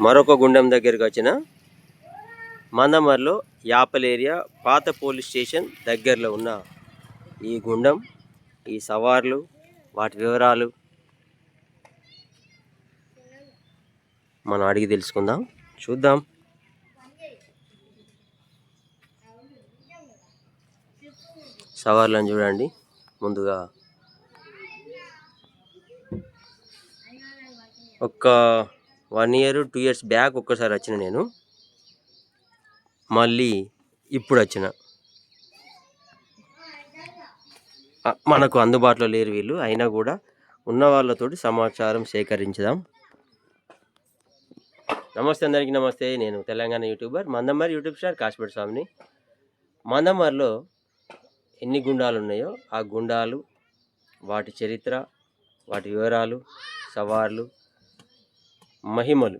మరొక గుండం దగ్గరికి వచ్చిన మందమర్లో యాపల్ ఏరియా పాత పోలీస్ స్టేషన్ దగ్గరలో ఉన్న ఈ గుండం, ఈ సవార్లు, వాటి వివరాలు మనం అడిగి తెలుసుకుందాం, చూద్దాం. సవార్లను చూడండి. ముందుగా ఒక 1 year 2 years బ్యాక్ ఒక్కసారి వచ్చిన నేను, మళ్ళీ ఇప్పుడు వచ్చిన. మనకు అందుబాటులో లేరు వీళ్ళు, అయినా కూడా ఉన్న వాళ్ళతోటి సమాచారం సేకరించుదాం. నమస్తే అందరికీ, నమస్తే. నేను Telangana YouTuber Mandamarri YouTube star Kasipet స్వామిని. మందమర్లో ఎన్ని గుండాలు ఉన్నాయో ఆ గుండాలు, వాటి చరిత్ర, వాటి వివరాలు, సవార్లు, మహిమలు,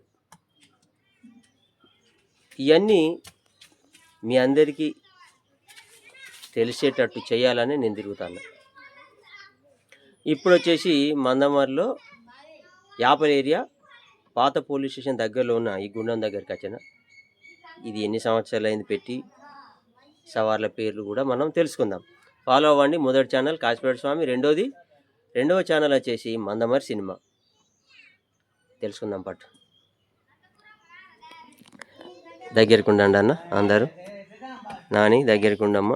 ఇవన్నీ మీ అందరికీ తెలిసేటట్టు చేయాలని నేను తిరుగుతాను. ఇప్పుడు వచ్చేసి మందమర్లో యాపల్ ఏరియా పాత పోలీస్ స్టేషన్ దగ్గరలో ఉన్న ఈ గుండం దగ్గరికి వచ్చిన. ఇది ఎన్ని సంవత్సరాలు అయింది పెట్టి, సవార్ల పేర్లు కూడా మనం తెలుసుకుందాం. ఫాలో అవ్వండి. మొదటి ఛానల్ కాశీపేట స్వామి, రెండవ ఛానల్ వచ్చేసి మందమర్ సినిమా. తెలుసుకుందాం పట్టు. దగ్గరికి ఉండండి అన్న, అందరూ నాని దగ్గరికి ఉండమ్మ.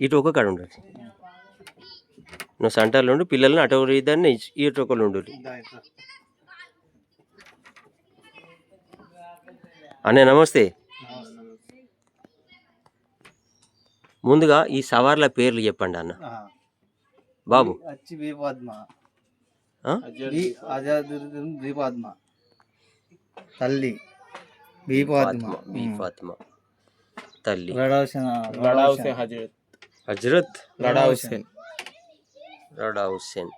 ఇటు ఒక కాడ ఉండదు, నువ్వు సెంటర్లో ఉండు, పిల్లల్ని అటు ఇద్దరిని ఇటు ఒకళ్ళు ఉండు. అనే నమస్తే. ముందుగా ఈ సవార్ల పేర్లు చెప్పండి అన్న. బాబు తల్లి ఫాతిమా, తల్లి హజరత్ రడా హుస్సేన్,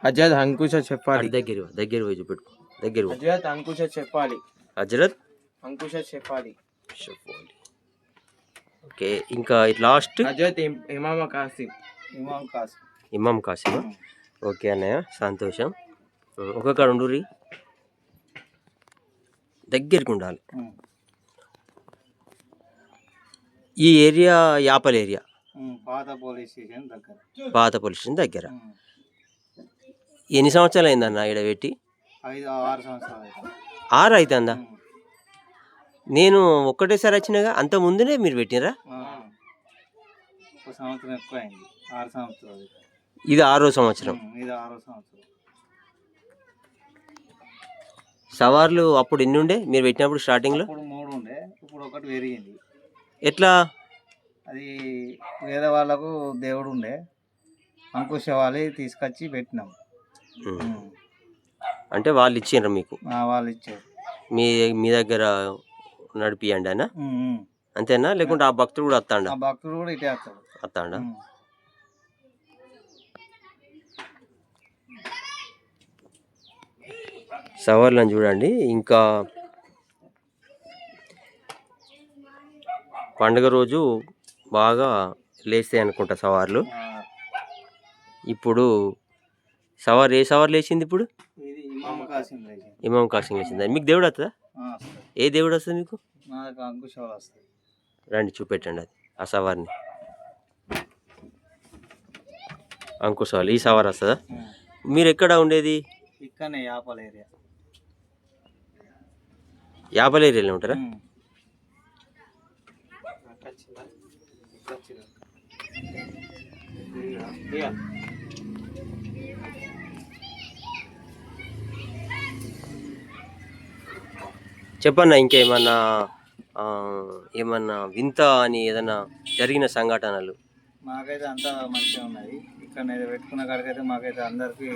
హజరత్ అంకుశ చెప్పాలి. దగ్గర పోయి చూపెట్టుకో, దగ్గర హజరత్ అంకుశ చెప్పాలి, హజరత్ అంకుశ చెప్పాలి. ఓకే, ఇంకా లాస్ట్ హజరత్ ఇమాం కాసిమా. ఓకే అన్నయ్య, సంతోషం. ఒక్కొక్కడ ఉండుర్రి, దగ్గరికి ఉండాలి. ఈ ఏరియా యాపల్ ఏరియా, పాత పోలీస్ స్టేషన్ దగ్గర. ఎన్ని సంవత్సరాలు అయిందన్న ఇక్కడ పెట్టి? 6 సంవత్సరాలు. 6 అవుతుందా? నేను ఒక్కటేసారి వచ్చినాగా, అంత ముందునే మీరు పెట్టినరా? సంవత్సరం ఎక్కువ అయింది, 6 సంవత్సరాలు. ఇది 6వ సంవత్సరం. సవార్లు అప్పుడు ఎన్ని ఉండే మీరు పెట్టినప్పుడు? స్టార్టింగ్లో 3 ఉండే, ఇప్పుడు ఒకటి పెరిగింది. ఎట్లా? అది వేరే వాళ్ళకు దేవుడు ఉండే, అంకుశ వాళ్ళు తీసుకొచ్చి పెట్టినాం. అంటే వాళ్ళు ఇచ్చిండ్రు మీకు? వాళ్ళు ఇచ్చారు. మీ దగ్గర నడిపియండి అన్న, అంతేనా? లేకుంటే ఆ భక్తుడు కూడా వస్తాడా? ఆ భక్తుడు కూడా ఇటే వస్తాడా? సవార్లను చూడండి. ఇంకా పండుగ రోజు బాగా లేస్తాయి అనుకుంటా సవార్లు. ఇప్పుడు ఏ సవార్ లేచింది ఇప్పుడు? ఇమాం కాసిం లేచింది. మీకు దేవుడు వస్తుందా? ఏ దేవుడు వస్తుంది మీకు? రండి చూపెట్టండి అది, ఆ సవార్ని. అంకుశాలు, ఈ సవార్ వస్తుందా? మీరు ఎక్కడ ఉండేది? ఇక్కడనే యాపల్ ఏరియా. యాపల్ ఏరియాలో ఉంటారా? చెప్పన్నా, ఇంకేమన్నా ఏమన్నా వింత అని ఏదన్నా జరిగిన సంఘటనలు? మాకైతే అంతా మంచిగా ఉన్నది. ఇక్కడ పెట్టుకున్న కాడికైతే మాకైతే అందరికీ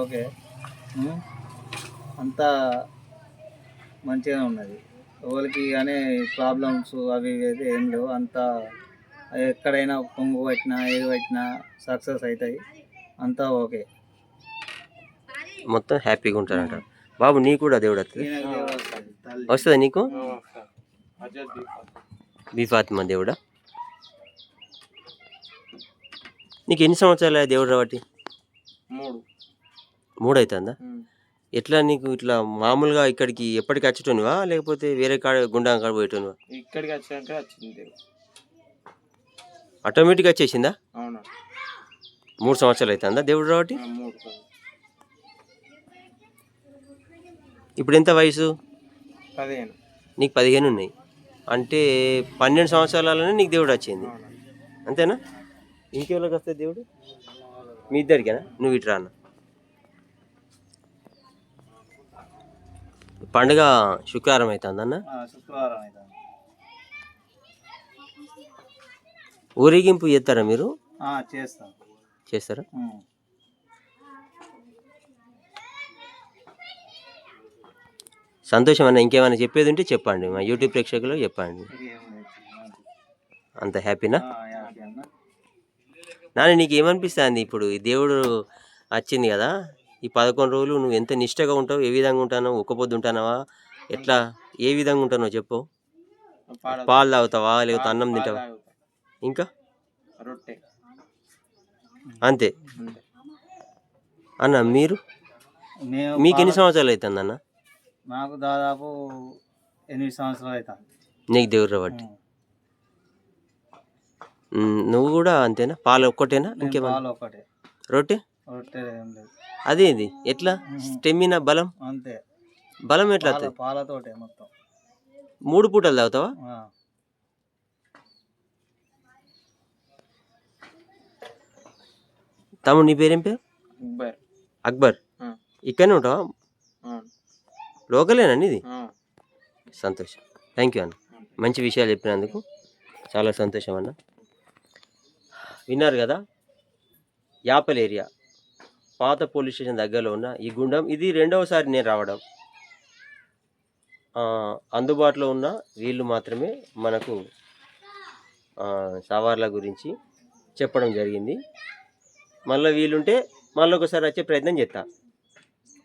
ఓకే, అంతా మంచిగా ఉన్నది. ఎవరికి అనే ప్రాబ్లమ్స్ అవి అయితే ఏం లేవు. అంతా ఎక్కడైనా పొంగు పెట్టినా ఏది పెట్టినా సక్సెస్ అవుతాయి, అంతా ఓకే, మొత్తం హ్యాపీగా ఉంటారంట. బాబు నీకు కూడా దేవుడు వస్తుందా? నీకు బీ ఫాతిమా దేవుడా? నీకు ఎన్ని సంవత్సరాలు దేవుడు రాబట్టి? 3 3 అవుతుందా? ఎట్లా నీకు ఇట్లా మామూలుగా ఇక్కడికి ఎప్పటికి వచ్చేటోనివా లేకపోతే వేరే కాడ గుండం కాడ పోయేటోనివా? ఇక్కడికి వచ్చాక వచ్చింది దేవుడు. ఆటోమేటిక్గా వచ్చేసిందా? అవునా 3 సంవత్సరాలు అవుతుందా దేవుడు రాబట్టి? 3 ఇప్పుడు ఎంత వయసు? 15. నీకు 15 ఉన్నాయి అంటే 12 సంవత్సరాలనే నీకు దేవుడు వచ్చింది, అవునా అంతేనా? ఇంకెవరికి వస్తుంది దేవుడు? మీ ఇద్దరికేనా? నువ్వు ఇటు రాన్న. పండుగ శుక్రవారం అవుతుందన్న. శుక్రవారం అవుతుంది. ఊరేగింపు చేస్తారా మీరు? చేస్తాం. చేస్తారా? సంతోషం అన్న. ఇంకేమైనా చెప్పేది ఉంటే చెప్పండి, మా యూట్యూబ్ ప్రేక్షకులు చెప్పండి. అంత హ్యాపీనా నాన్న? నీకు ఏమనిపిస్తుంది ఇప్పుడు ఈ దేవుడు వచ్చింది కదా, ఈ 11 రోజులు నువ్వు ఎంత నిష్టగా ఉంటావు? ఏ విధంగా ఉంటానో? ఒక్క పొద్దు ఉంటానవా? ఎట్లా ఏ విధంగా ఉంటానో చెప్పు. పాలు తాగుతావా లేకపోతే అన్నం తింటావా? ఇంకా రొట్టె అంతే అన్న. మీకు ఎన్ని సంవత్సరాలు అవుతుంది అన్న? నాకు దాదాపు 8 సంవత్సరాలు అవుతుంది. నీకు దేవుడు రాబట్టి. నువ్వు కూడా అంతేనా? పాలు ఒక్కటేనా? ఇంకేమన్నా? ఒకటే. రొట్టె? రొట్టె ఏం లేదు. అదేంది ఎట్లా? స్టెమినా బలం? అంతే. బలం ఎట్లా వస్తుంది? పాలతోటే మొత్తం. 3 పూటలు తాగుతావా? తమ్ముడు నీ పేరేం పేరు? అక్బర్. ఇక్కడనే ఉంటావా? లోకలేనా ఇది? సంతోషం. థ్యాంక్ యూ అన్న, మంచి విషయాలు చెప్పినందుకు చాలా సంతోషం అన్న. విన్నారు కదా, యాపల్ ఏరియా పాత పోలీస్ స్టేషన్ దగ్గరలో ఉన్న ఈ గుండం. ఇది 2వసారి నేను రావడం. అందుబాటులో ఉన్న వీళ్ళు మాత్రమే మనకు సవార్ల గురించి చెప్పడం జరిగింది. మళ్ళీ వీలుంటే మళ్ళీ ఒకసారి వచ్చే ప్రయత్నం చేస్తా.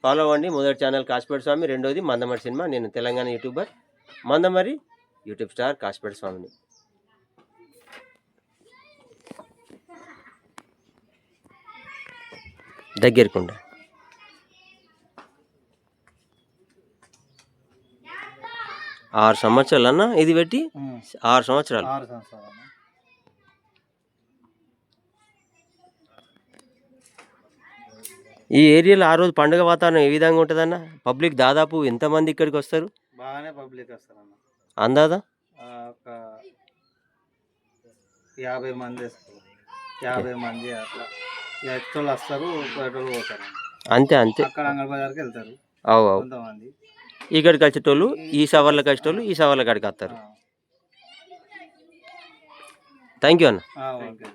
ఫాలో అవ్వండి. మొదటి ఛానల్ కాశీపేట స్వామి, రెండోది మందమరి సినిమా. నేను Telangana YouTuber Mandamarri, YouTube star Kasipet స్వామిని. దగ్గరకుండా 6 సంవత్సరాలు అన్న ఇది పెట్టి. 6 సంవత్సరాలు. ఈ ఏరియాలో ఆ రోజు పండుగ వాతావరణం ఏ విధంగా ఉంటుందన్న? పబ్లిక్ దాదాపు ఎంతమంది ఇక్కడికి వస్తారు? బాగానే పబ్లిక్ వస్తారన్న. అందాదా ఒక 50 మంది వస్తారు. 50 మంది అట్లా. ఎక్స్ట్రోలు వస్తారు, పెట్రోల్ పోతారు. అంతే అంతే. అక్కడ అంగడి బజార్కి వెళ్తారు కొంతమంది. ఇక్కడికి వచ్చేటోళ్ళు ఈ సవర్లకు వచ్చేటోళ్ళు ఈ సవర్ల కాడికి వస్తారు. థ్యాంక్ యూ అన్న. ఓకే.